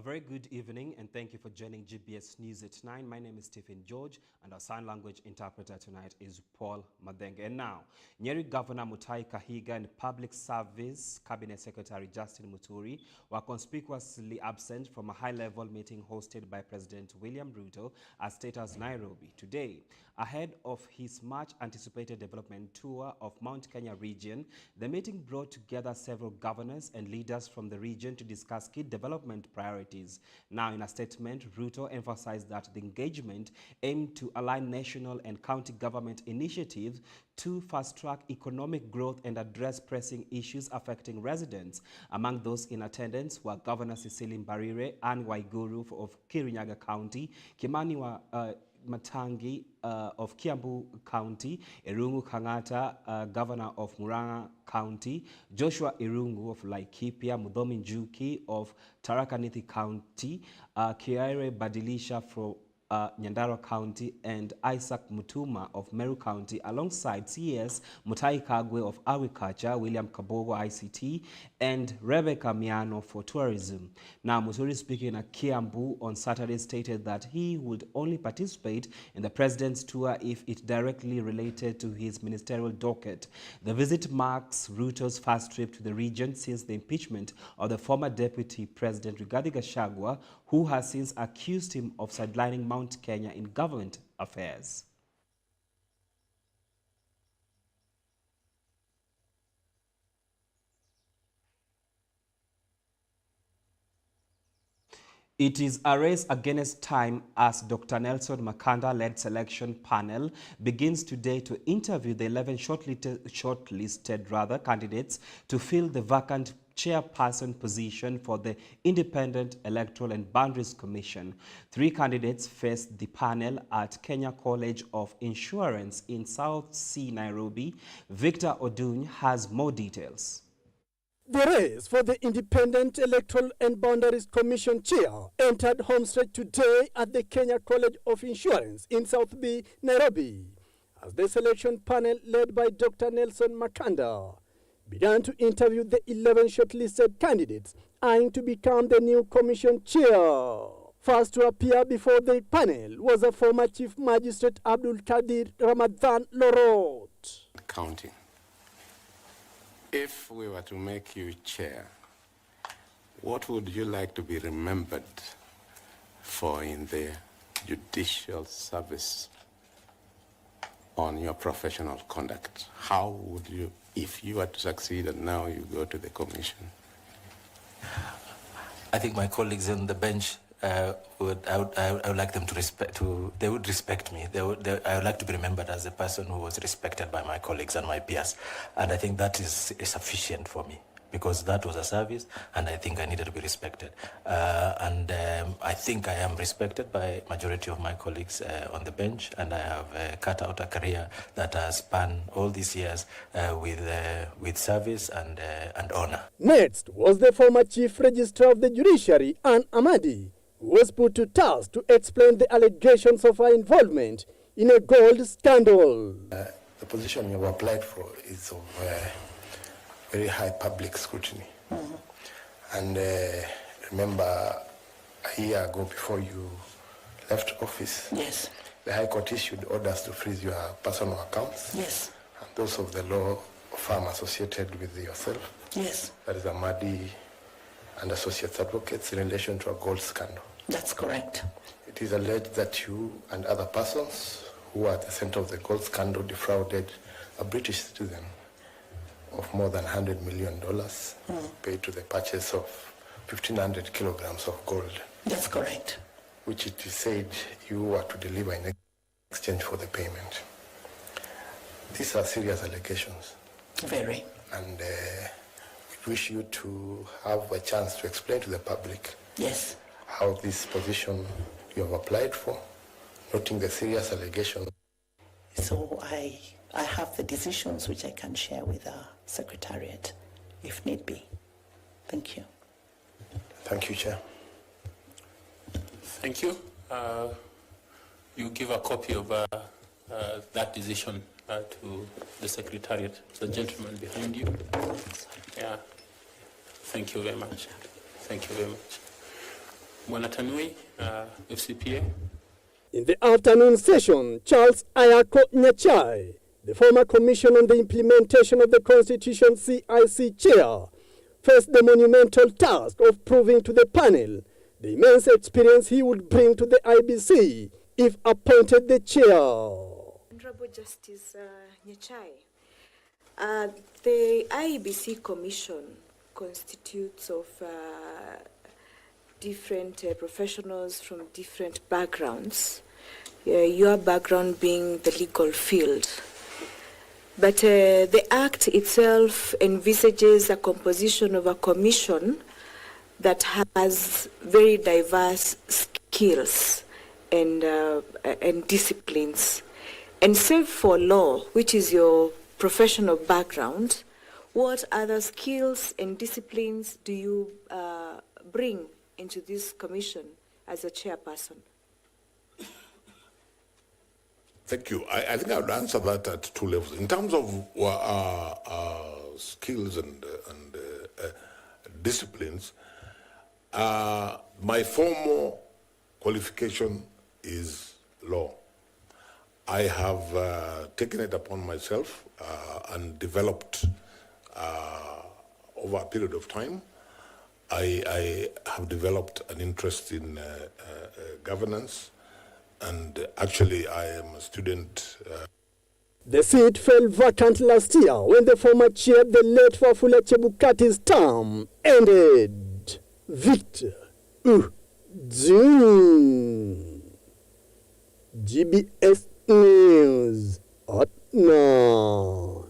A very good evening and thank you for joining GBS News at 9. My name is Stephen George and our sign language interpreter tonight is Paul Madenge. And now, Nyeri Governor Mutahi Kahiga and Public Service Cabinet Secretary Justin Muturi were conspicuously absent from a high-level meeting hosted by President William Ruto at State House, Nairobi today. Ahead of his much-anticipated development tour of Mount Kenya region, the meeting brought together several governors and leaders from the region to discuss key development priorities. Now, in a statement, Ruto emphasized that the engagement aimed to align national and county government initiatives to fast-track economic growth and address pressing issues affecting residents. Among those in attendance were Governor Cecily Mbarire, Anne Waiguru of Kirinyaga County, Kimani Matangi of Kiambu County, Irungu Kangata, Governor of Murang'a County, Joshua Irungu of Laikipia, Muthomi Njuki of Tharaka Nithi County, Kiaire Badilisha from Nyandarua County, and Isaac Mutuma of Meru County, alongside CS Mutahi Kagwe of Agriculture, William Kabogo ICT, and Rebecca Miano for tourism. Now, Muturi, speaking at Kiambu on Saturday, stated that he would only participate in the president's tour if it directly related to his ministerial docket. The visit marks Ruto's first trip to the region since the impeachment of the former deputy president Rigathi Gachagua, who has since accused him of sidelining Mount Kenya in government affairs. It is a race against time as Dr. Nelson Makanda-led selection panel begins today to interview the 11 shortlisted candidates to fill the vacant chairperson position for the Independent Electoral and Boundaries Commission. 3 candidates face the panel at Kenya College of Insurance in South C, Nairobi. Victor Oduny has more details. The race for the Independent Electoral and Boundaries Commission chair entered homestretch today at the Kenya College of Insurance in South B, Nairobi, as the selection panel led by Dr. Nelson Makanda began to interview the 11 shortlisted candidates eyeing to become the new commission chair. First to appear before the panel was a former Chief Magistrate Abdul Kadir Ramadan Lorot. Counting. If we were to make you chair, what would you like to be remembered for in the judicial service on your professional conduct? How would you, if you were to succeed and now you go to the commission? I think my colleagues on the bench I would like them to they would respect me. I would like to be remembered as a person who was respected by my colleagues and my peers. And I think that is sufficient for me, because that was a service and I think I needed to be respected. I think I am respected by majority of my colleagues on the bench, and I have cut out a career that has spanned all these years with service and honor. Next was the former Chief Registrar of the Judiciary, Anne Amadi, who was put to task to explain the allegations of her involvement in a gold scandal. The position you have applied for is of very high public scrutiny. And remember, a year ago, before you left office, yes, the High Court issued orders to freeze your personal accounts. Yes. And those of the law firm associated with yourself. Yes. That is Amadi and Associates Advocates in relation to a gold scandal. That's correct. It is alleged that you and other persons who are at the center of the gold scandal defrauded a British citizen of more than $100 million paid to the purchase of 1,500 kilograms of gold. That's correct. Which it is said you were to deliver in exchange for the payment. These are serious allegations. Very. And we wish you to have a chance to explain to the public, yes, how this position you have applied for, noting the serious allegations. So I have the decisions which I can share with our Secretariat, if need be. Thank you. Thank you, Chair. Thank you. You give a copy of that decision to the Secretariat. The gentleman behind you. Yeah. Thank you very much. Thank you very much. Mwanatanui, FCPA. In the afternoon session, Charles Ayako Nyachai, the former Commission on the Implementation of the Constitution CIC chair, faced the monumental task of proving to the panel the immense experience he would bring to the IBC if appointed the chair. Honorable Justice Nyachai, the IBC Commission constitutes of different professionals from different backgrounds, your background being the legal field. But the Act itself envisages a composition of a commission that has very diverse skills and disciplines. And save for law, which is your professional background, what other skills and disciplines do you bring into this commission as a chairperson? Thank you. I think I would answer that at two levels. In terms of skills and disciplines, my formal qualification is law. I have taken it upon myself and developed over a period of time. I have developed an interest in governance, and actually I am a student. The seat fell vacant last year when the former chair, the late Wafula Chebukati's term ended. Victor June. GBS News at 9.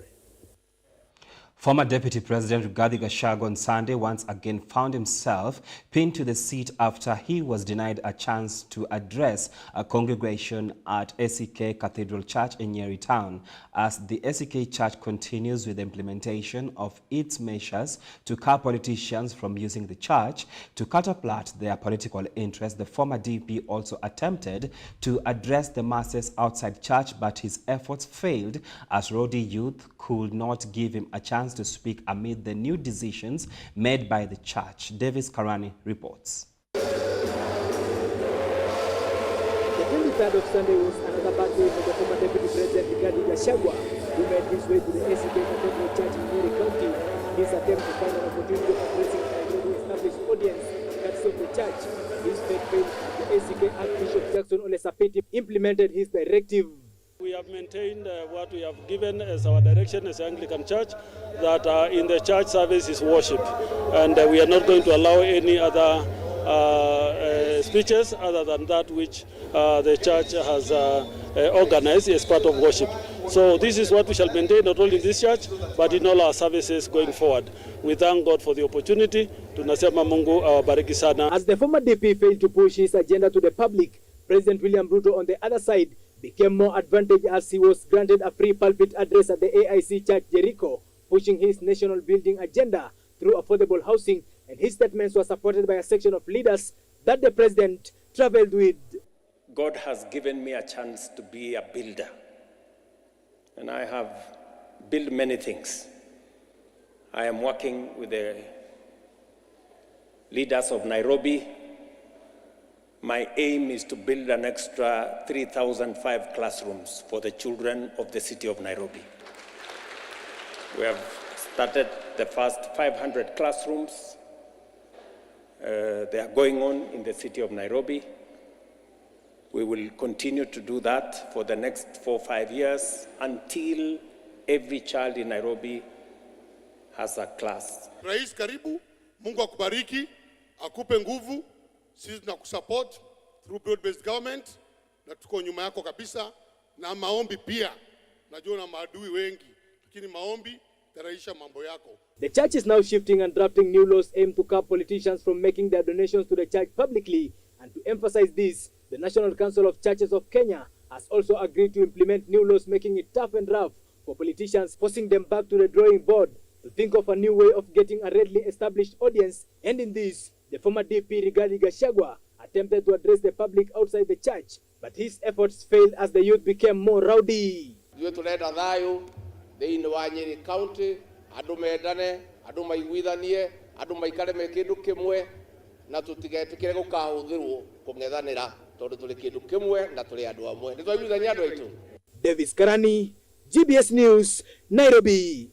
Former Deputy President Rigathi Gachagua on Sunday once again found himself pinned to the seat after he was denied a chance to address a congregation at SEK Cathedral Church in Nyeri Town, as the SEK Church continues with the implementation of its measures to curb politicians from using the church to catapult their political interests. The former DP also attempted to address the masses outside church, but his efforts failed as rowdy youth could not give him a chance to speak amid the new decisions made by the church. Davis Karani reports. The 23rd of Sunday was another bad day for the former Deputy President Rigathi Gachagua, who made his way to the SEK Cathedral Church in Nyeri County. His attempt to find an opportunity of addressing a newly established audience that served the church. His fate failed as the SEK Archbishop Jackson Ole Sapiti implemented his directive. We have maintained what we have given as our direction as Anglican Church, that in the church service is worship, and we are not going to allow any other speeches other than that which the church has organized as part of worship. So this is what we shall maintain, not only in this church, but in all our services going forward. We thank God for the opportunity. Tunasema Mungu awabariki sana. As the former DP failed to push his agenda to the public, President William Ruto on the other side became more advantaged as he was granted a free pulpit address at the AIC Church Jericho, pushing his national building agenda through affordable housing, and his statements were supported by a section of leaders that the president traveled with. God has given me a chance to be a builder, and I have built many things. I am working with the leaders of Nairobi. My aim is to build an extra 3,005 classrooms for the children of the city of Nairobi. We have started the first 500 classrooms. They are going on in the city of Nairobi. We will continue to do that for the next 4 or 5 years until every child in Nairobi has a class. Rais karibu, Mungu akubariki, akupe nguvu. Sisi tunakusupport through broad-based government, na tuko nyuma yako kabisa, na maombi pia. Najua na maadui wengi, lakini maombi taraisha mambo yako. The church is now shifting and drafting new laws aimed to curb politicians from making their donations to the church publicly. And to emphasize this, the National Council of Churches of Kenya has also agreed to implement new laws making it tough and rough for politicians, forcing them back to the drawing board to think of a new way of getting a readily established audience. And in this, the former DP Rigathi Gachagua attempted to address the public outside the church, but his efforts failed as the youth became more rowdy. Yue tuleta thayo thĩinĩ wa Nyeri County, andũ mendane, andũ maiguithanie, andũ maikare me kĩndũ kĩmwe, na tutigetikire gukahuthirwo kung'ethanira tondu tuli kindu kimwe na tuli andu amwe. Ni twaiguithania andu aitu. Davis Karani, GBS News, Nairobi.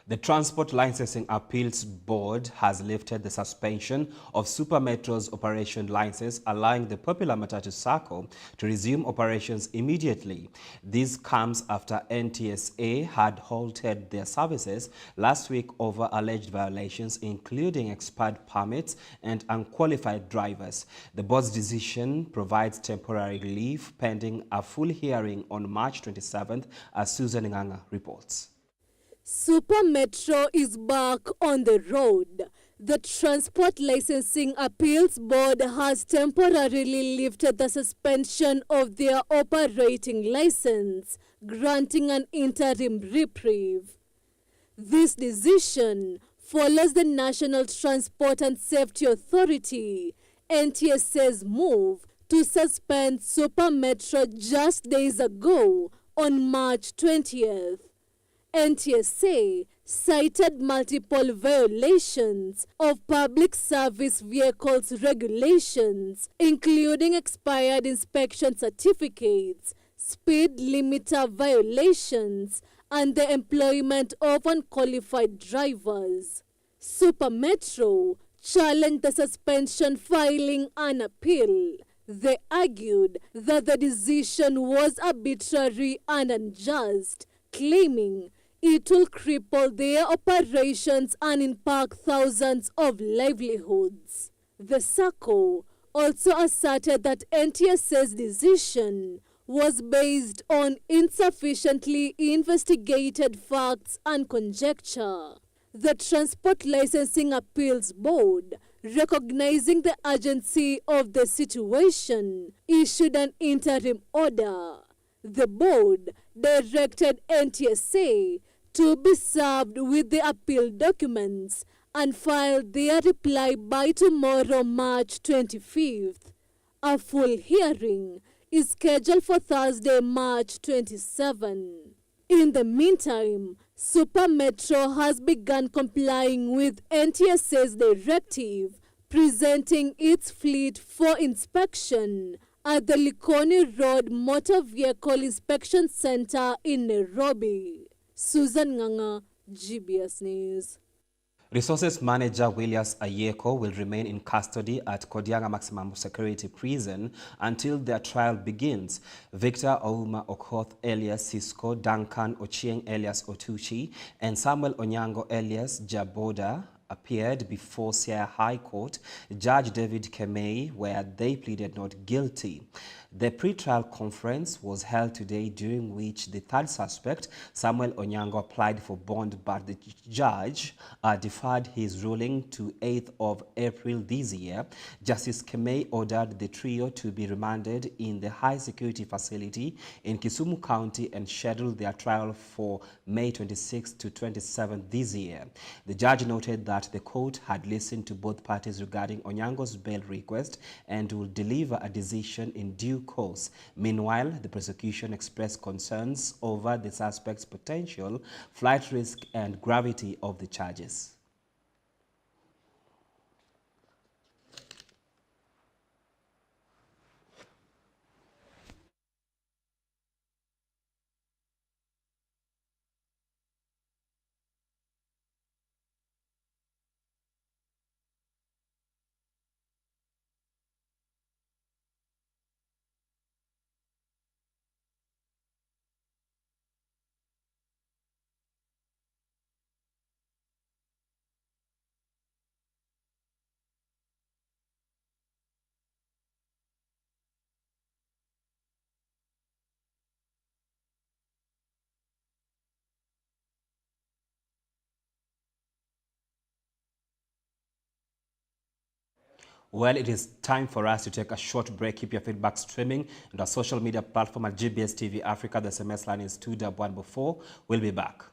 The Transport Licensing Appeals Board has lifted the suspension of Super Metro's operation license, allowing the popular Matatu Sacco to resume operations immediately. This comes after NTSA had halted their services last week over alleged violations, including expired permits and unqualified drivers. The board's decision provides temporary relief pending a full hearing on March 27th, as Susan Nganga reports. Super Metro is back on the road. The Transport Licensing Appeals Board has temporarily lifted the suspension of their operating license, granting an interim reprieve. This decision follows the National Transport and Safety Authority, NTSA's move to suspend Super Metro just days ago on March 20th. NTSA cited multiple violations of public service vehicles regulations, including expired inspection certificates, speed limiter violations, and the employment of unqualified drivers. Super Metro challenged the suspension, filing an appeal. They argued that the decision was arbitrary and unjust, claiming it will cripple their operations and impact thousands of livelihoods. The SACCO also asserted that NTSA's decision was based on insufficiently investigated facts and conjecture. The Transport Licensing Appeals Board, recognizing the urgency of the situation, issued an interim order. The board directed NTSA to be served with the appeal documents and filed their reply by tomorrow, March 25th. A full hearing is scheduled for Thursday, March 27. In the meantime, Super Metro has begun complying with NTSA's directive, presenting its fleet for inspection at the Likoni Road Motor Vehicle Inspection Center in Nairobi. Susan Nganga, GBS News. Resources Manager Williams Ayeko will remain in custody at Kodianga Maximum Security Prison until their trial begins. Victor Ouma Okoth alias Cisco, Duncan Ochieng alias Otuchi, and Samuel Onyango alias Jaboda appeared before Siaya High Court, Judge David Kemei, where they pleaded not guilty. The pre-trial conference was held today, during which the third suspect, Samuel Onyango, applied for bond, but the judge deferred his ruling to 8th of April this year. Justice Kemei ordered the trio to be remanded in the high security facility in Kisumu County and scheduled their trial for May 26 to 27 this year. The judge noted that the court had listened to both parties regarding Onyango's bail request and will deliver a decision in due course. Meanwhile, the prosecution expressed concerns over the suspect's potential flight risk and gravity of the charges. Well, it is time for us to take a short break. Keep your feedback streaming on our social media platform at GBS TV Africa. The SMS line is 21114. We'll be back.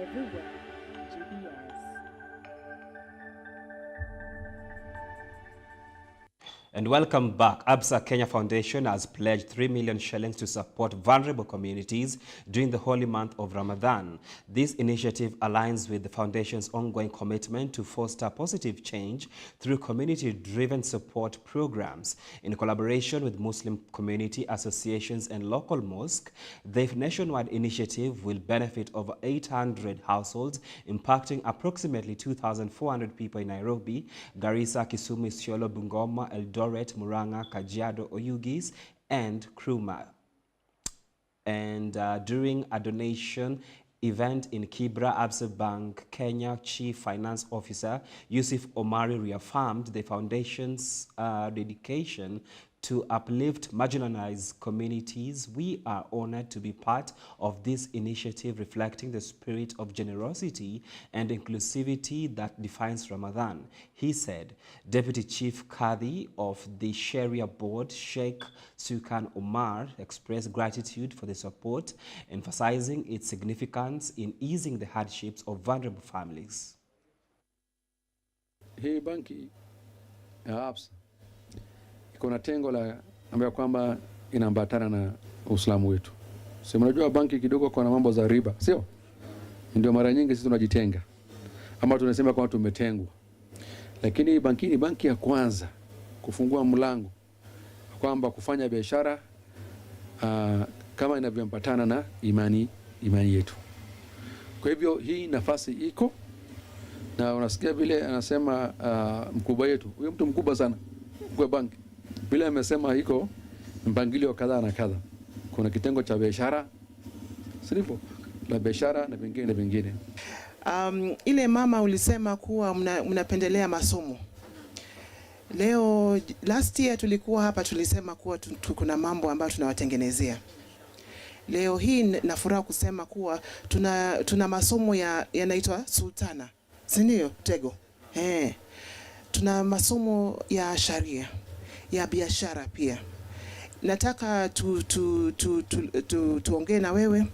everywhere. GBS. And welcome back. ABSA Kenya Foundation has pledged 3 million shillings to support vulnerable communities during the holy month of Ramadan. This initiative aligns with the foundation's ongoing commitment to foster positive change through community-driven support programs. In collaboration with Muslim community associations and local mosques, the nationwide initiative will benefit over 800 households, impacting approximately 2,400 people in Nairobi, Garissa, Kisumu, Isiolo, Bungoma, Eldoret, Murang'a, Kajiado, Oyugis, and Kruma. And during a donation event in Kibra, Absa Bank Kenya Chief Finance Officer Yusuf Omari reaffirmed the foundation's dedication to uplift marginalized communities. We are honored to be part of this initiative, reflecting the spirit of generosity and inclusivity that defines Ramadan, he said. Deputy Chief Kadhi of the Sharia Board, Sheikh Sukan Omar, expressed gratitude for the support, emphasizing its significance in easing the hardships of vulnerable families. Hii banki ya ABSA kuna tengo la ambayo kwamba inaambatana na Uislamu wetu. Sasa mnajua banki kidogo kuna mambo za riba, sio? Ndio mara nyingi sisi tunajitenga. Ama tunasema kwamba tumetengwa. Lakini banki ni banki ya kwanza kufungua mlango kwamba kufanya biashara kama inavyoambatana na imani yetu. Kwa hivyo hii nafasi iko, na unasikia vile anasema mkubwa yetu. Huyo mtu mkubwa sana kwa banki. Vile amesema iko mpangilio kadhaa na kadhaa. Kuna kitengo cha biashara, sivyo? La biashara na vingine. Ile mama ulisema kuwa mnapendelea masomo. Leo last year tulikuwa hapa tulisema kuwa kuna mambo ambayo tunawatengenezea. Leo hii na furaha kusema kuwa tuna masomo yanaitwa Sultana. Si ndio Tego? Tuna masomo ya sharia, ya biashara pia. Nataka tuongee na wewe,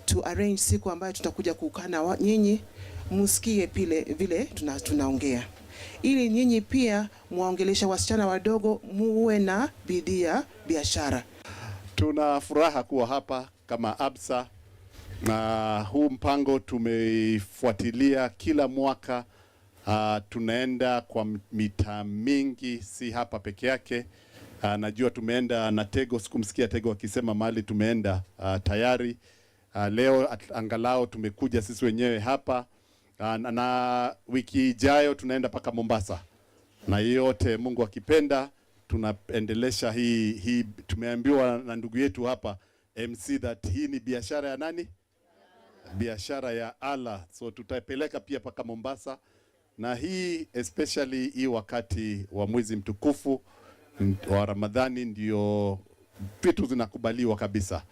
tu arrange siku ambayo tutakuja kukaa na nyinyi, msikie vile tunaongea. Ili nyinyi pia muongelesha wasichana wadogo, muwe na bidii ya biashara. Tuna furaha kuwa hapa kama ABSA, na huu mpango tumeifuatilia kila mwaka. Tunaenda kwa mitaa mingi, si hapa peke yake. Najua tumeenda na Tego, sikumsikia Tego akisema mahali tumeenda tayari. Leo angalau tumekuja sisi wenyewe hapa, na wiki ijayo tunaenda paka Mombasa. Na yote Mungu akipenda tunaendelesha hii tumeambiwa na ndugu yetu hapa MC that hii ni biashara ya nani? Biashara ya Allah. So tutapeleka pia paka Mombasa, na hii especially hii wakati wa mwezi mtukufu wa Ramadhani ndio vitu zinakubaliwa kabisa.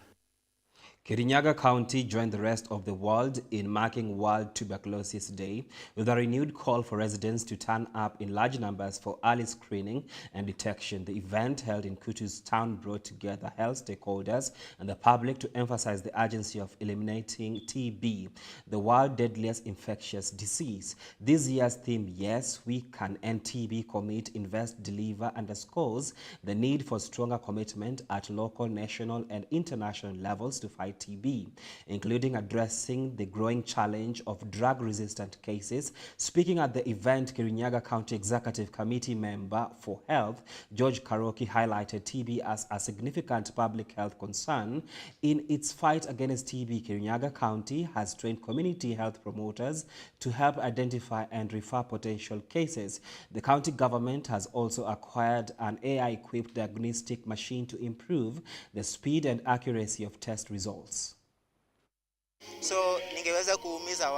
Kirinyaga County joined the rest of the world in marking World Tuberculosis Day with a renewed call for residents to turn up in large numbers for early screening and detection. The event held in Kutu's town brought together health stakeholders and the public to emphasize the urgency of eliminating TB, the world's deadliest infectious disease. This year's theme, Yes, We Can End TB, Commit, Invest, Deliver, underscores the need for stronger commitment at local, national, and international levels to fight TB, including addressing the growing challenge of drug-resistant cases. Speaking at the event, Kirinyaga County Executive Committee member for Health, George Karoki, highlighted TB as a significant public health concern. In its fight against TB, Kirinyaga County has trained community health promoters to help identify and refer potential cases. The county government has also acquired an AI-equipped diagnostic machine to improve the speed and accuracy of test results. So ningeweza kuhimiza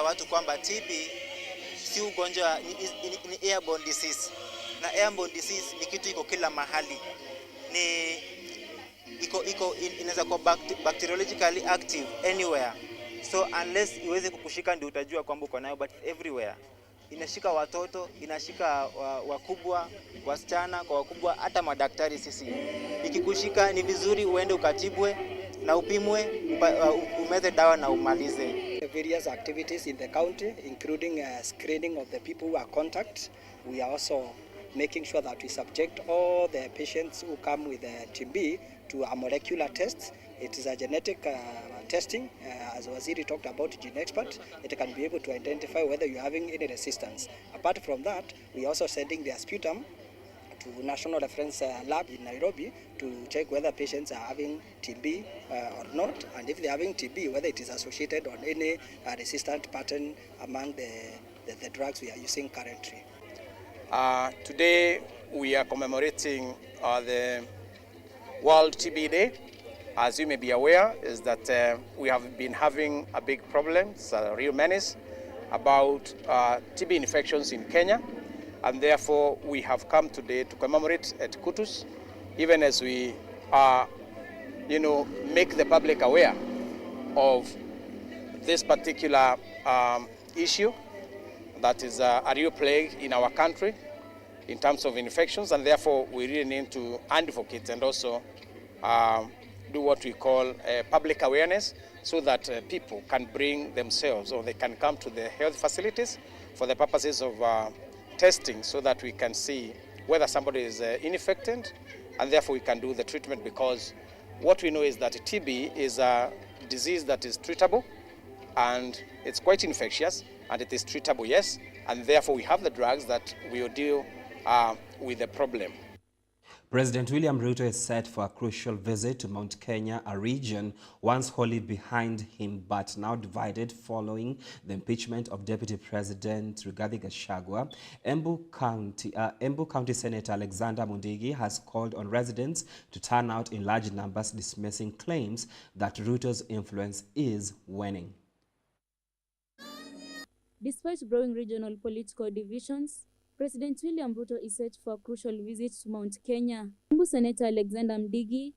watu kwamba TB si ugonjwa, ni airborne disease, na airborne disease ni kitu iko kila mahali, inaweza kuwa bacteriologically active anywhere. So unless iweze kukushika ndio utajua kwamba uko nayo, but everywhere. Inashika watoto, inashika wakubwa, wasichana kwa wakubwa, hata madaktari sisi. Ikikushika ni vizuri uende ukatibwe, na upimwe, umeze dawa na umalize. Various activities in the county, including screening of the people who are contact. We are also making sure that we subject all the patients who come with TB to a molecular test. It is a genetic testing. As Waziri talked about Gene Expert, it can be able to identify whether you're having any resistance. Apart from that, we are also sending their sputum to National Reference Lab in Nairobi to check whether patients are having TB or not, and if they're having TB, whether it is associated on any resistant pattern among the drugs we are using currently. Today we are commemorating the World TB Day. As you may be aware, is that we have been having a big problem, it's a real menace, about TB infections in Kenya, and therefore we have come today to commemorate at Kutus, even as we make the public aware of this particular issue that is a real plague in our country in terms of infections, and therefore we really need to advocate and also do what we call public awareness, so that people can bring themselves, or they can come to the health facilities for the purposes of testing, so that we can see whether somebody is infected, and therefore we can do the treatment, because what we know is that TB is a disease that is treatable, and it's quite infectious, and it is treatable, yes, and therefore we have the drugs that will deal with the problem. President William Ruto is set for a crucial visit to Mount Kenya, a region once wholly behind him but now divided following the impeachment of Deputy President Rigathi Gachagua. Embu County Senator Alexander Mundigi has called on residents to turn out in large numbers, dismissing claims that Ruto's influence is waning. Despite growing regional political divisions, President William Ruto is set for a crucial visit to Mount Kenya. Embu Senator Alexander Mundigi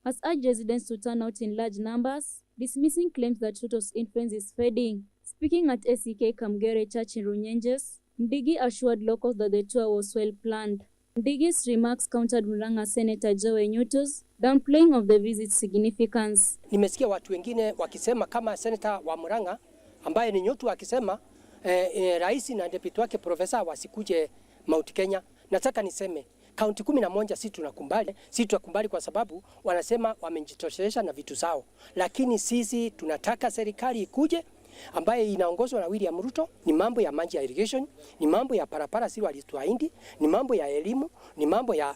has urged residents to turn out in large numbers, dismissing claims that Ruto's influence is fading. Speaking at SEK Kamgere Church in Runyenjes, Mundigi assured locals that the tour was well planned. Mundigi's remarks countered Murang'a Senator Joe Nyuto's downplaying of the visit's significance. Nimesikia watu wengine wakisema kama Senator wa Murang'a ambaye ni Nyuto akisema rais na deputy wake profesa wasikuje Mount Kenya. Nataka niseme kaunti 11 si tunakumbali kwa sababu wanasema wamejitosheleza na vitu zao, lakini sisi tunataka serikali ikuje ambaye inaongozwa na William Ruto. Ni mambo ya maji ya irrigation, ni mambo ya parapara sio alituahidi, ni mambo ya elimu, ni mambo ya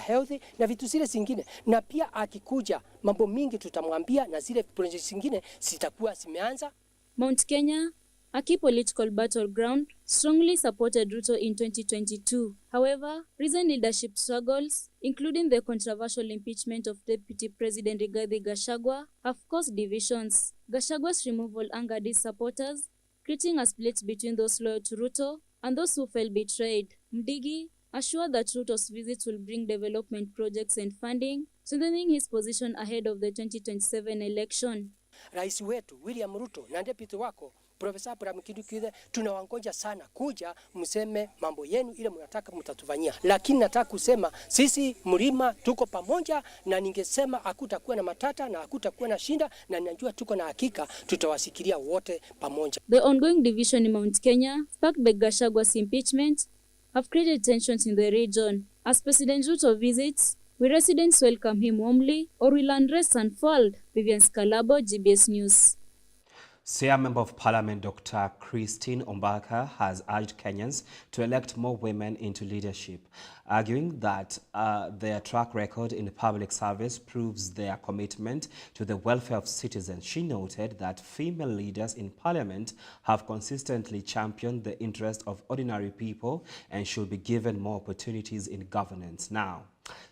health na vitu zile zingine. Na pia akikuja mambo mingi tutamwambia, na zile projects zingine zitakuwa zimeanza. Mount Kenya, a key political battleground, strongly supported Ruto in 2022. However, recent leadership struggles, including the controversial impeachment of Deputy President Rigathi Gachagua, have caused divisions. Gachagua's removal angered his supporters, creating a split between those loyal to Ruto and those who felt betrayed. Mundigi assured that Ruto's visit will bring development projects and funding, strengthening his position ahead of the 2027 election. Rais wetu William Ruto na deputy wako Profesa Abraham Kidukize tunawangoja sana kuja mseme mambo yenu ile mnataka mtatufanyia. Lakini nataka kusema sisi mlima tuko pamoja, na ningesema hakutakuwa na matata na hakutakuwa na shinda, na ninajua tuko na hakika tutawasikilia wote pamoja. The ongoing division in Mount Kenya, sparked by Gachagua's impeachment, have created tensions in the region. As President Ruto visits, will residents welcome him warmly, or will unrest unfold? Vivian Scalabo, GBS News. Siaya Member of Parliament Dr. Christine Ombaka has urged Kenyans to elect more women into leadership, arguing that their track record in public service proves their commitment to the welfare of citizens. She noted that female leaders in Parliament have consistently championed the interest of ordinary people and should be given more opportunities in governance. Now,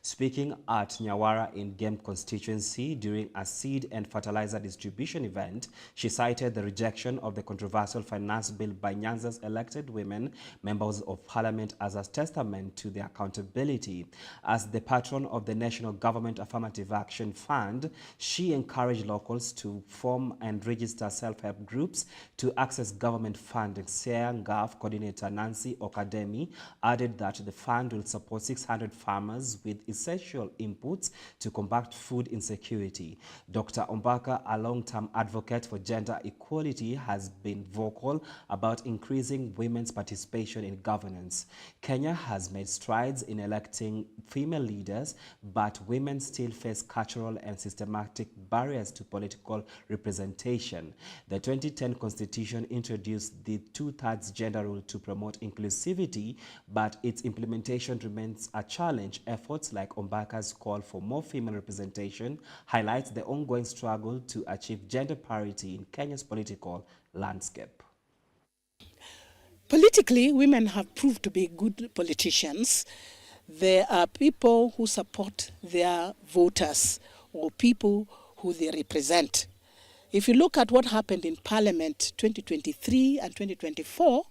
speaking at Nyawara in Game constituency during a seed and fertilizer distribution event, she cited the rejection of the controversial finance bill by Nyanza's elected women members of parliament as a testament to their accountability. As the patron of the National Government Affirmative Action Fund, she encouraged locals to form and register self-help groups to access government funding. Siaya Ngaf coordinator Nancy Okademi added that the fund will support 600 farmers with essential inputs to combat food insecurity. Dr. Ombaka, a long-term advocate for gender equality, has been vocal about increasing women's participation in governance. Kenya has made strides in electing female leaders, but women still face cultural and systematic barriers to political representation. The 2010 Constitution introduced the 2/3 gender rule to promote inclusivity, but its implementation remains a challenge. Efforts like Ombaka's call for more female representation highlights the ongoing struggle to achieve gender parity in Kenya's political landscape. Politically, women have proved to be good politicians. There are people who support their voters or people who they represent. If you look at what happened in Parliament 2023 and 2024,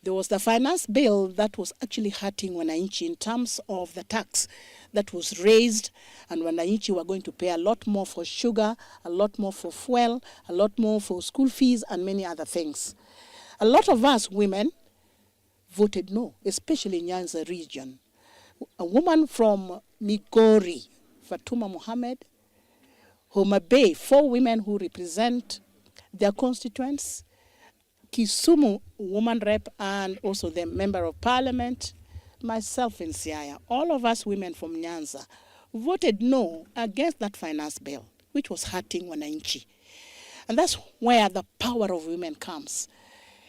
there was the finance bill that was actually hurting wananchi in terms of the tax that was raised, and wananchi were going to pay a lot more for sugar, a lot more for fuel, a lot more for school fees and many other things. A lot of us women voted no, especially in Nyanza region. A woman from Migori, Fatuma Mohammed, Homa Bay, 4 women who represent their constituents, Kisumu woman rep, and also the member of parliament, myself in Siaya, all of us women from Nyanza voted no against that finance bill, which was hurting wananchi. And that's where the power of women comes.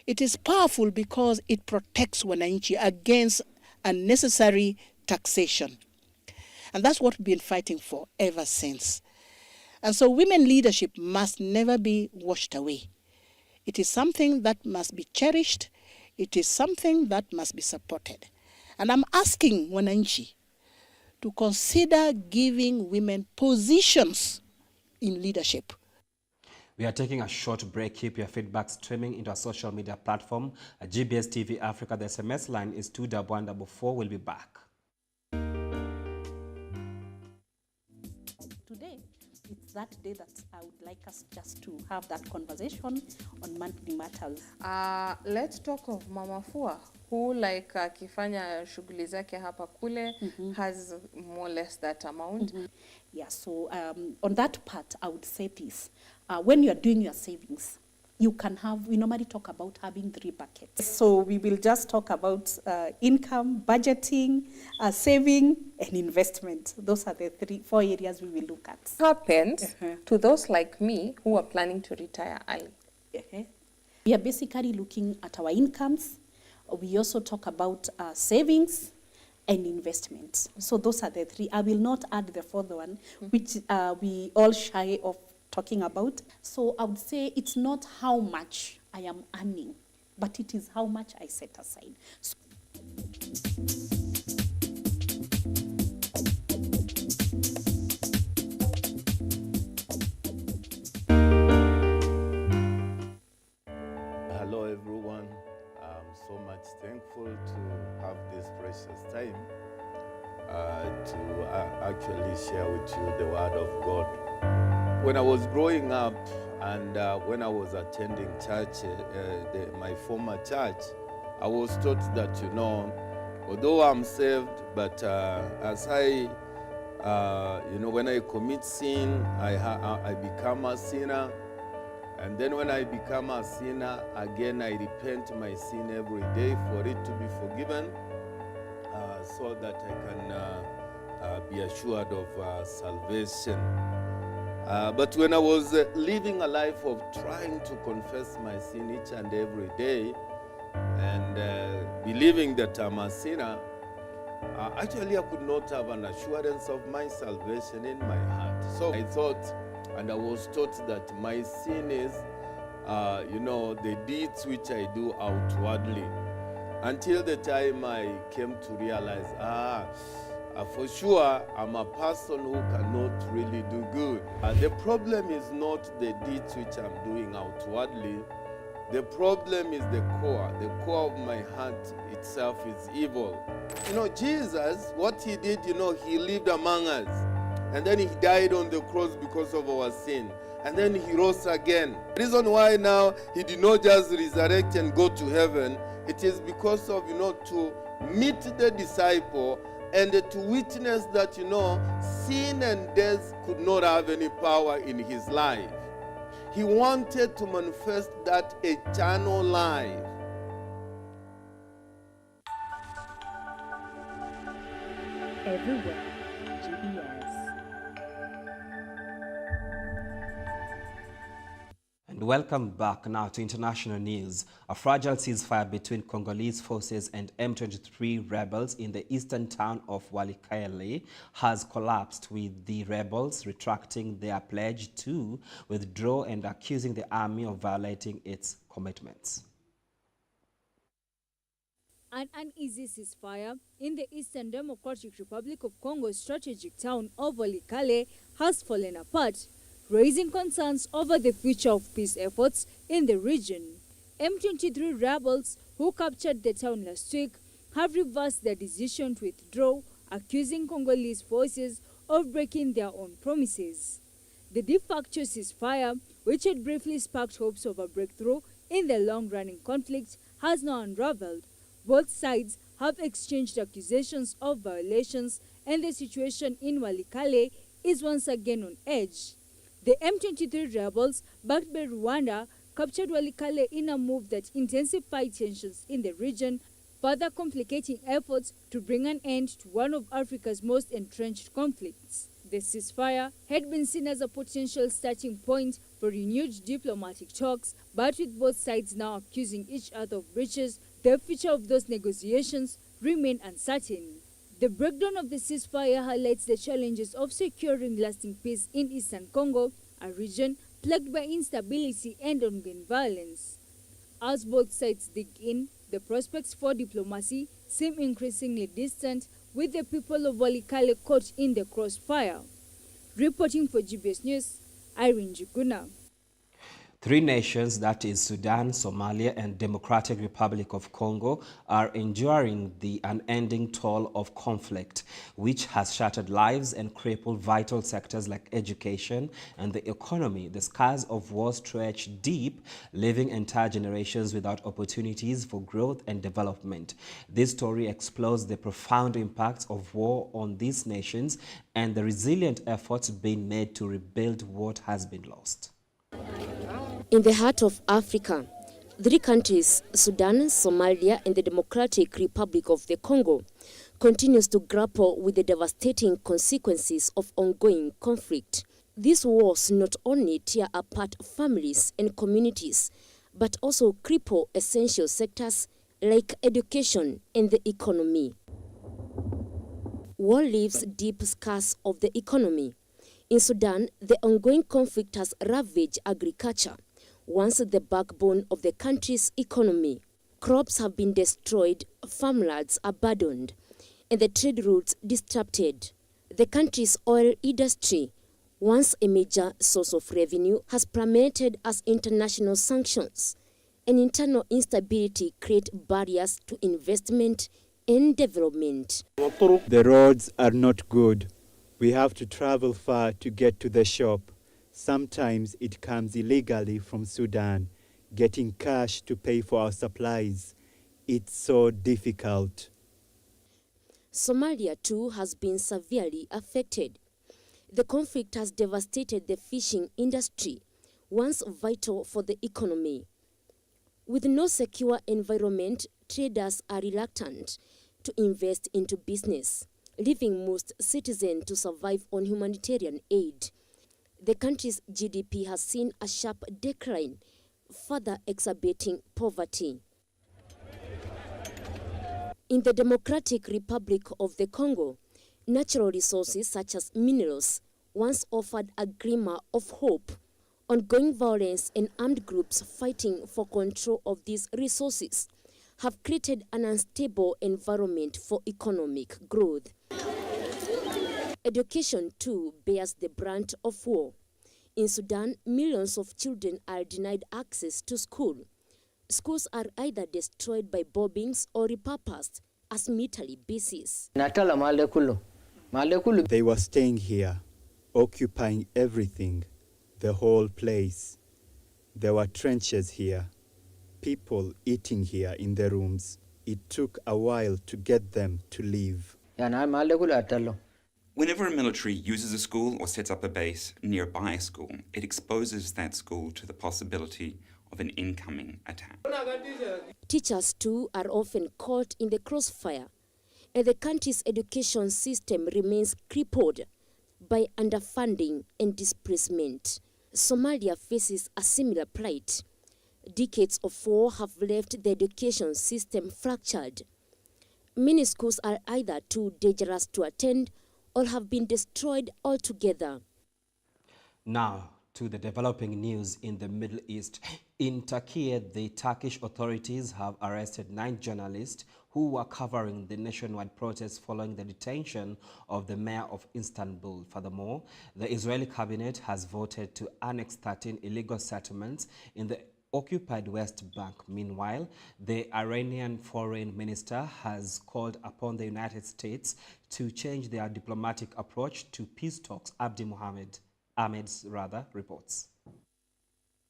It is powerful because it protects wananchi against unnecessary taxation. And that's what we've been fighting for ever since. And so women leadership must never be washed away. It is something that must be cherished. It is something that must be supported. And I'm asking wananchi to consider giving women positions in leadership. We are taking a short break. Keep your feedback streaming into our social media platform at GBS TV Africa. The SMS line is 21144. We'll be back. Today, it's that day that I would like us just to have that conversation on monthly matters. Let's talk of Mama Fua, who akifanya shughuli zake hapa kule has more or less that amount. Yeah, so on that part, I would say this. When you are doing your savings, you can have, we normally talk about having 3 buckets. So we will just talk about income, budgeting, saving, and investment. Those are the 4 areas we will look at. Happens to those like me who are planning to retire early. We are basically looking at our incomes. We also talk about savings and investments. So those are the 3. I will not add the 4th one, which we all shy of talking about. So I would say it's not how much I am earning, but it is how much I set aside. So hello everyone. I'm so much thankful to have this precious time to actually share with you the word of God. When I was growing up and when I was attending church, my former church, I was taught that, although I'm saved, but as I, when I commit sin, I become a sinner. And then when I become a sinner, again, I repent my sin every day for it to be forgiven, so that I can be assured of salvation. But when I was living a life of trying to confess my sin each and every day and believing that I'm a sinner, actually I could not have an assurance of my salvation in my heart. So I thought, and I was taught that my sin is, the deeds which I do outwardly. Until the time I came to realize, for sure, I'm a person who cannot really do good. The problem is not the deeds which I'm doing outwardly. The problem is the core. The core of my heart itself is evil. Jesus, what he did, he lived among us. And then he died on the cross because of our sin. And then he rose again. The reason why now he did not just resurrect and go to heaven, it is because of, to meet the disciple and to witness that, sin and death could not have any power in his life. He wanted to manifest that eternal life. Everywhere, GBS. And welcome back now to international news. A fragile ceasefire between Congolese forces and M23 rebels in the eastern town of Walikale has collapsed, with the rebels retracting their pledge to withdraw and accusing the army of violating its commitments. An uneasy ceasefire in the Eastern Democratic Republic of Congo's strategic town of Walikale has fallen apart, raising concerns over the future of peace efforts in the region. M23 rebels who captured the town last week have reversed their decision to withdraw, accusing Congolese forces of breaking their own promises. The de facto ceasefire, which had briefly sparked hopes of a breakthrough in the long-running conflict, has now unraveled. Both sides have exchanged accusations of violations, and the situation in Walikale is once again on edge. The M23 rebels, backed by Rwanda, captured Walikale in a move that intensified tensions in the region, further complicating efforts to bring an end to one of Africa's most entrenched conflicts. The ceasefire had been seen as a potential starting point for renewed diplomatic talks, but with both sides now accusing each other of breaches, the future of those negotiations remain uncertain. The breakdown of the ceasefire highlights the challenges of securing lasting peace in eastern Congo, a region plagued by instability and ongoing violence. As both sides dig in, the prospects for diplomacy seem increasingly distant, with the people of Walikale caught in the crossfire. Reporting for GBS News, Irene Juguna. Three nations, that is Sudan, Somalia, and Democratic Republic of Congo, are enduring the unending toll of conflict, which has shattered lives and crippled vital sectors like education and the economy. The scars of war stretch deep, leaving entire generations without opportunities for growth and development. This story explores the profound impacts of war on these nations and the resilient efforts being made to rebuild what has been lost. In the heart of Africa, three countries, Sudan, Somalia, and the Democratic Republic of the Congo, continues to grapple with the devastating consequences of ongoing conflict. These wars not only tear apart families and communities, but also cripple essential sectors like education and the economy. War leaves deep scars of the economy. In Sudan, the ongoing conflict has ravaged agriculture, once the backbone of the country's economy. Crops have been destroyed, farmlands abandoned, and the trade routes disrupted. The country's oil industry, once a major source of revenue, has plummeted as international sanctions and internal instability create barriers to investment and development. The roads are not good. We have to travel far to get to the shop. Sometimes it comes illegally from Sudan, getting cash to pay for our supplies. It's so difficult. Somalia too has been severely affected. The conflict has devastated the fishing industry, once vital for the economy. With no secure environment, traders are reluctant to invest into business, leaving most citizens to survive on humanitarian aid. The country's GDP has seen a sharp decline, further exacerbating poverty. In the Democratic Republic of the Congo, natural resources such as minerals once offered a glimmer of hope. Ongoing violence and armed groups fighting for control of these resources have created an unstable environment for economic growth. Education too bears the brunt of war. In Sudan, millions of children are denied access to school. Schools are either destroyed by bombings or repurposed as military bases. They were staying here, occupying everything, the whole place. There were trenches here, people eating here in the rooms. It took a while to get them to leave. Whenever a military uses a school or sets up a base nearby a school, it exposes that school to the possibility of an incoming attack. Teachers, too, are often caught in the crossfire, and the country's education system remains crippled by underfunding and displacement. Somalia faces a similar plight. Decades of war have left the education system fractured. Many schools are either too dangerous to attend or have been destroyed altogether. Now to the developing news in the Middle East. In Turkey, the Turkish authorities have arrested 9 journalists who were covering the nationwide protests following the detention of the mayor of Istanbul. Furthermore, the Israeli cabinet has voted to annex 13 illegal settlements in the occupied West Bank. Meanwhile, the Iranian foreign minister has called upon the United States to change their diplomatic approach to peace talks. Abdi Ahmed's reports.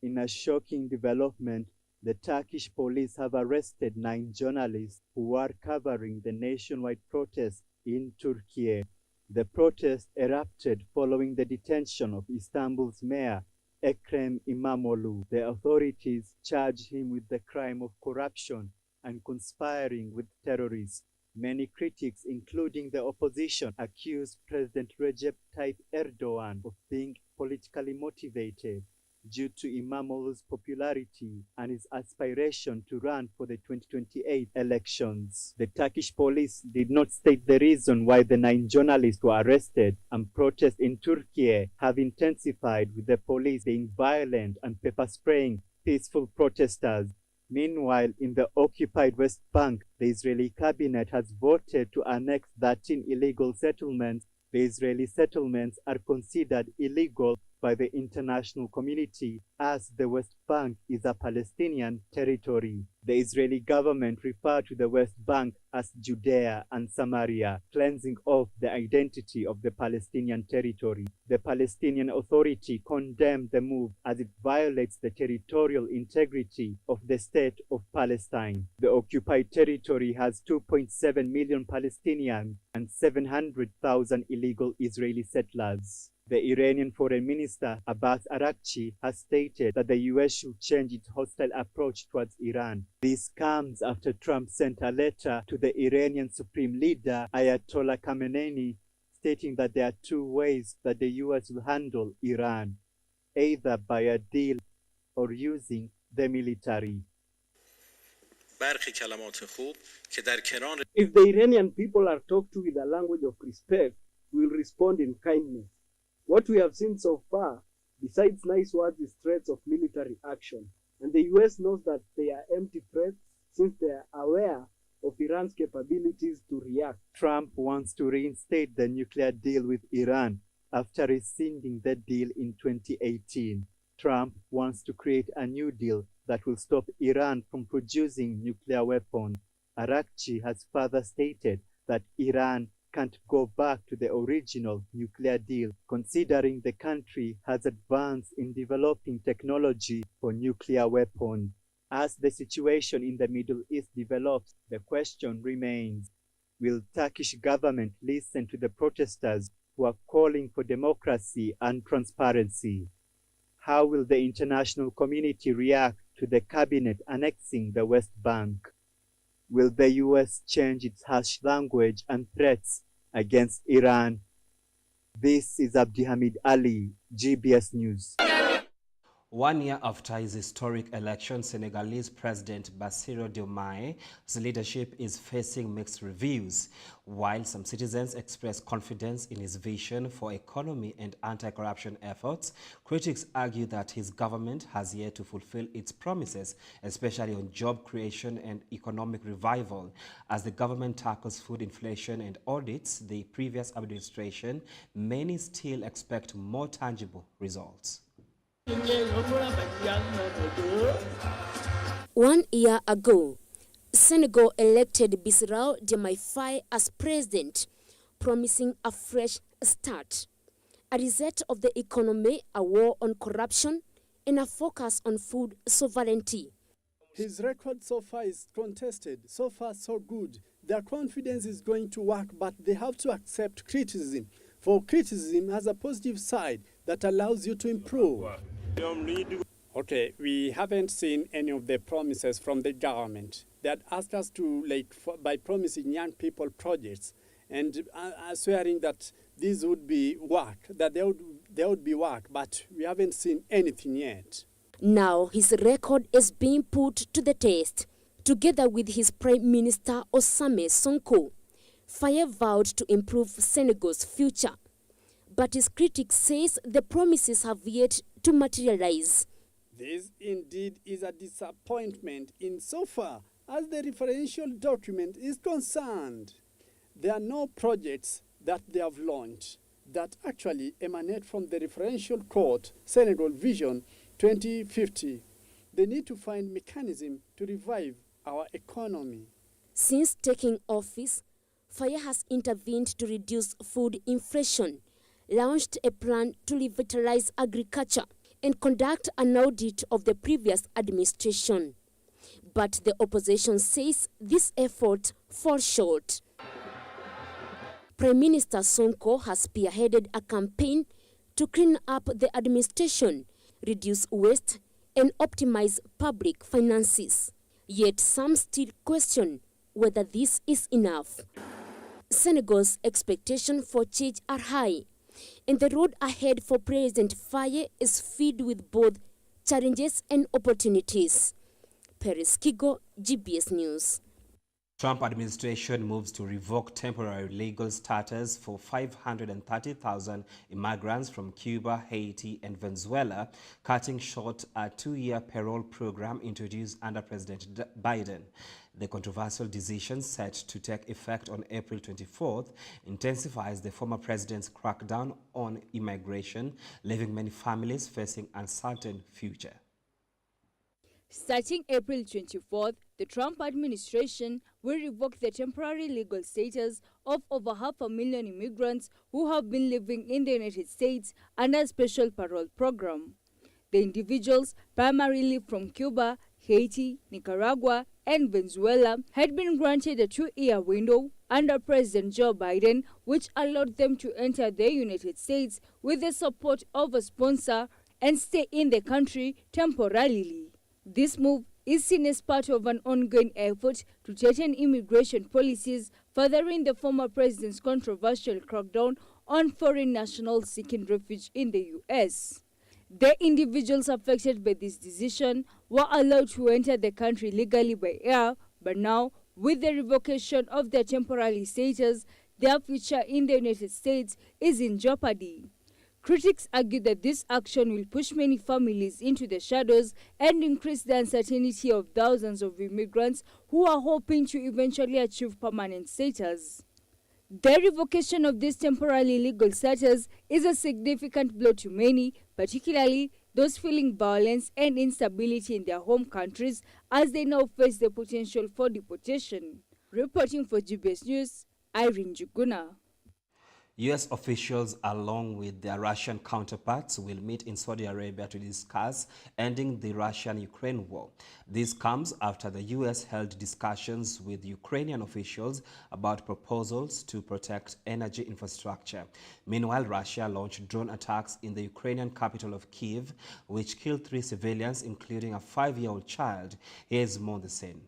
In a shocking development, the Turkish police have arrested 9 journalists who were covering the nationwide protest in Turkey. The protest erupted following the detention of Istanbul's mayor, Ekrem İmamoğlu. The authorities charged him with the crime of corruption and conspiring with terrorists. Many critics, including the opposition, accused President Recep Tayyip Erdogan of being politically motivated due to İmamoğlu's popularity and his aspiration to run for the 2028 elections. The Turkish police did not state the reason why the 9 journalists were arrested, and protests in Turkey have intensified, with the police being violent and pepper spraying peaceful protesters. Meanwhile, in the occupied West Bank, the Israeli cabinet has voted to annex 13 illegal settlements. The Israeli settlements are considered illegal by the international community as the West Bank is a Palestinian territory. The Israeli government referred to the West Bank as Judea and Samaria, cleansing off the identity of the Palestinian territory. The Palestinian Authority condemned the move as it violates the territorial integrity of the state of Palestine. The occupied territory has 2.7 million Palestinians and 700,000 illegal Israeli settlers. The Iranian Foreign Minister Abbas Araghchi has stated that the US should change its hostile approach towards Iran. This comes after Trump sent a letter to the Iranian Supreme Leader Ayatollah Khamenei stating that there are 2 ways that the US will handle Iran, either by a deal or using the military. If the Iranian people are talked to with a language of respect, we will respond in kindness. What we have seen so far, besides nice words, is threats of military action. And the US knows that they are empty threats since they are aware of Iran's capabilities to react. Trump wants to reinstate the nuclear deal with Iran after rescinding the deal in 2018. Trump wants to create a new deal that will stop Iran from producing nuclear weapons. Araghchi has further stated that Iran can't go back to the original nuclear deal, considering the country has advanced in developing technology for nuclear weapons. As the situation in the Middle East develops, the question remains, will Turkish government listen to the protesters who are calling for democracy and transparency? How will the international community react to the cabinet annexing the West Bank? Will the US change its harsh language and threats against Iran? This is Abdihamid Ali, GBS News. 1 year after his historic election, Senegalese President Bassirou Diomaye's leadership is facing mixed reviews. While some citizens express confidence in his vision for economy and anti-corruption efforts, critics argue that his government has yet to fulfill its promises, especially on job creation and economic revival. As the government tackles food inflation and audits the previous administration, many still expect more tangible results. 1 year ago, Senegal elected Bassirou Diomaye Faye as president, promising a fresh start, a reset of the economy, a war on corruption, and a focus on food sovereignty. His record so far is contested. So far, so good. their confidence is going to work, but they have to accept criticism. For criticism has a positive side that allows you to improve. Okay, we haven't seen any of the promises from the government. They had asked us to, by promising young people projects and swearing that this would be work, that there would be work, but we haven't seen anything yet. Now his record is being put to the test. Together with his Prime Minister Osame Sonko, Faye vowed to improve Senegal's future. But his critics says the promises have yet to materialize. This indeed is a disappointment insofar as the referential document is concerned. There are no projects that they have launched that actually emanate from the referential court Senegal Vision 2050. They need to find mechanism to revive our economy. Since taking office, Faye has intervened to reduce food inflation, launched a plan to revitalize agriculture, and conduct an audit of the previous administration. But the opposition says this effort falls short. Prime Minister Sonko has spearheaded a campaign to clean up the administration, reduce waste, and optimize public finances. Yet some still question whether this is enough. Senegal's expectations for change are high, and the road ahead for President Faye is filled with both challenges and opportunities. Paris Kigo, GBS News. Trump administration moves to revoke temporary legal status for 530,000 immigrants from Cuba, Haiti, and Venezuela, cutting short a 2-year parole program introduced under President Biden. The controversial decision, set to take effect on April 24th, intensifies the former president's crackdown on immigration, leaving many families facing uncertain future. Starting April 24th, the Trump administration will revoke the temporary legal status of over 500,000 immigrants who have been living in the United States under a special parole program. The individuals, primarily from Cuba, Haiti, Nicaragua, and Venezuela, had been granted a 2-year window under President Joe Biden, which allowed them to enter the United States with the support of a sponsor and stay in the country temporarily. This move is seen as part of an ongoing effort to tighten immigration policies, furthering the former president's controversial crackdown on foreign nationals seeking refuge in the U.S. The individuals affected by this decision were allowed to enter the country legally by air, but now, with the revocation of their temporary status, their future in the United States is in jeopardy. Critics argue that this action will push many families into the shadows and increase the uncertainty of thousands of immigrants who are hoping to eventually achieve permanent status. The revocation of this temporary legal status is a significant blow to many, particularly those feeling violence and instability in their home countries as they now face the potential for deportation. Reporting for GBS News, Irene Juguna. U.S. officials, along with their Russian counterparts, will meet in Saudi Arabia to discuss ending the Russian-Ukraine war. This comes after the U.S. held discussions with Ukrainian officials about proposals to protect energy infrastructure. Meanwhile, Russia launched drone attacks in the Ukrainian capital of Kyiv, which killed 3 civilians, including a 5-year-old child. Here's more on the scene.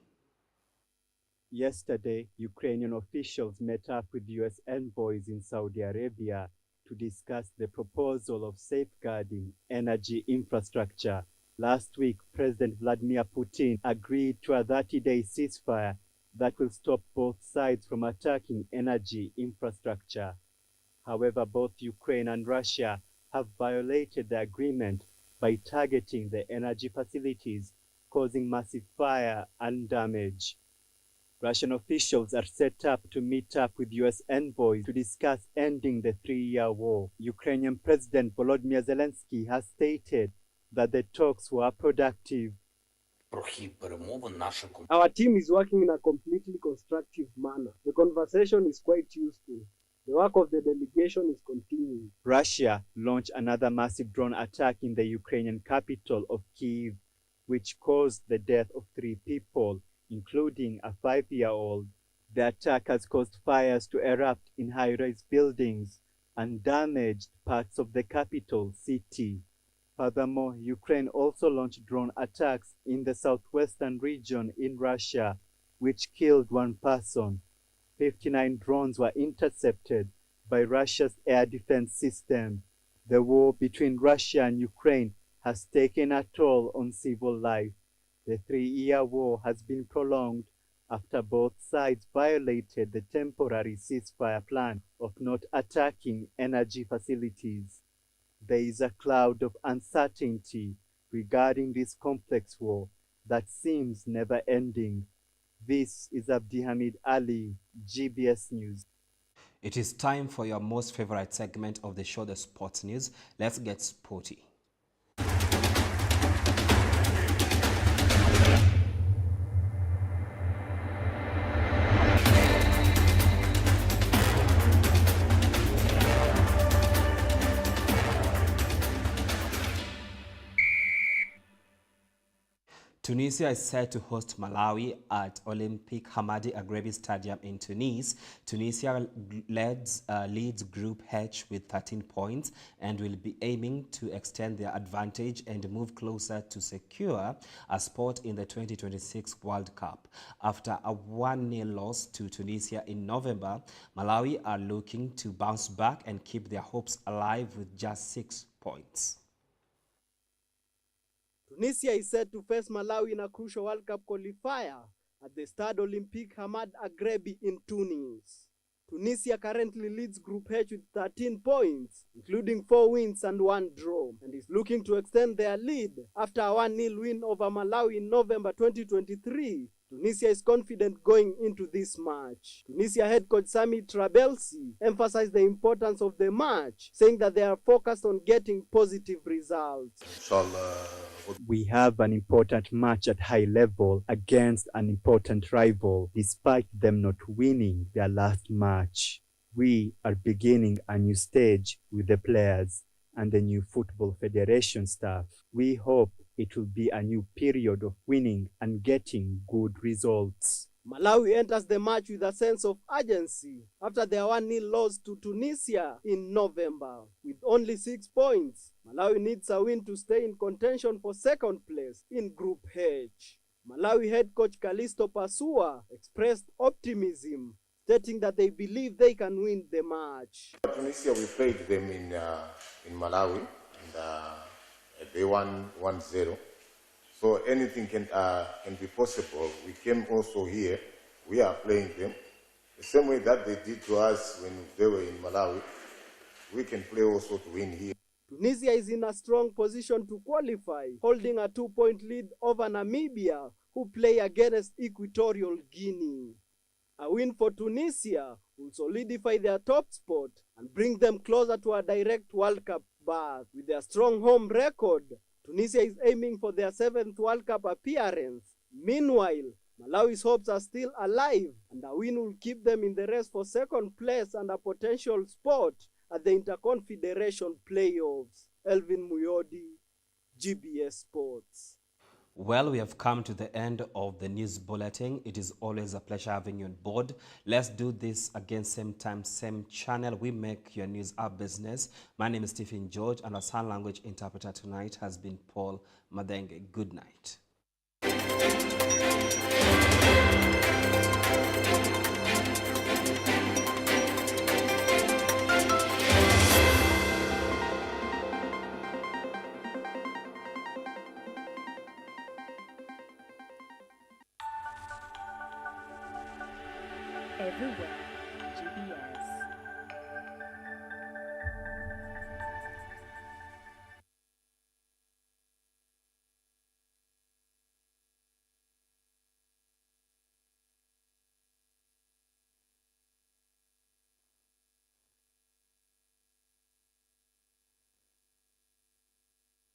Yesterday, Ukrainian officials met up with U.S. envoys in Saudi Arabia to discuss the proposal of safeguarding energy infrastructure. Last week, President Vladimir Putin agreed to a 30-day ceasefire that will stop both sides from attacking energy infrastructure. However, both Ukraine and Russia have violated the agreement by targeting the energy facilities, causing massive fire and damage. Russian officials are set up to meet up with U.S. envoys to discuss ending the 3-year war. Ukrainian President Volodymyr Zelensky has stated that the talks were productive. Our team is working in a completely constructive manner. The conversation is quite useful. The work of the delegation is continuing. Russia launched another massive drone attack in the Ukrainian capital of Kyiv, which caused the death of 3 people, including a 5-year-old. The attack has caused fires to erupt in high-rise buildings and damaged parts of the capital city. Furthermore, Ukraine also launched drone attacks in the southwestern region in Russia, which killed one person. 59 drones were intercepted by Russia's air defense system. The war between Russia and Ukraine has taken a toll on civil life. The 3-year war has been prolonged after both sides violated the temporary ceasefire plan of not attacking energy facilities. There is a cloud of uncertainty regarding this complex war that seems never ending. This is Abdihamid Ali, GBS News. It is time for your most favorite segment of the show, the sports news. Let's get sporty. Tunisia is set to host Malawi at Olympic Hamadi Agrebi Stadium in Tunis. Tunisia leads Group H with 13 points and will be aiming to extend their advantage and move closer to secure a spot in the 2026 World Cup. After a 1-0 loss to Tunisia in November, Malawi are looking to bounce back and keep their hopes alive with just 6 points. Tunisia is set to face Malawi in a crucial World Cup qualifier at the Stade Olympique Hamad Agrebi in Tunis. Tunisia currently leads Group H with 13 points, including 4 wins and 1 draw, and is looking to extend their lead after a 1-0 win over Malawi in November 2023. Tunisia is confident going into this match. Tunisia head coach Sami Trabelsi emphasized the importance of the match, saying that they are focused on getting positive results. We have an important match at high level against an important rival, despite them not winning their last match. We are beginning a new stage with the players and the new Football Federation staff. We hope it will be a new period of winning and getting good results. Malawi enters the match with a sense of urgency after their 1-0 loss to Tunisia in November. With only 6 points, Malawi needs a win to stay in contention for second place in Group H. Malawi head coach Callisto Pasua expressed optimism, stating that they believe they can win the match. Tunisia, we played them in Malawi, and they won 1-0. So anything can be possible. We came also here. We are playing them the same way that they did to us when they were in Malawi. We can play also to win here. Tunisia is in a strong position to qualify, holding a 2-point lead over Namibia, who play against Equatorial Guinea. A win for Tunisia will solidify their top spot and bring them closer to a direct World Cup berth. With their strong home record, Tunisia is aiming for their 7th World Cup appearance. Meanwhile, Malawi's hopes are still alive, and a win will keep them in the race for second place and a potential spot at the Interconfederation playoffs. Elvin Muyodi, GBS Sports. Well, we have come to the end of the news bulletin. It is always a pleasure having you on board. Let's do this again, same time, same channel. We make your news our business. My name is Stephen George, and our sign language interpreter tonight has been Paul Madenge. Good night. Everywhere, GBS.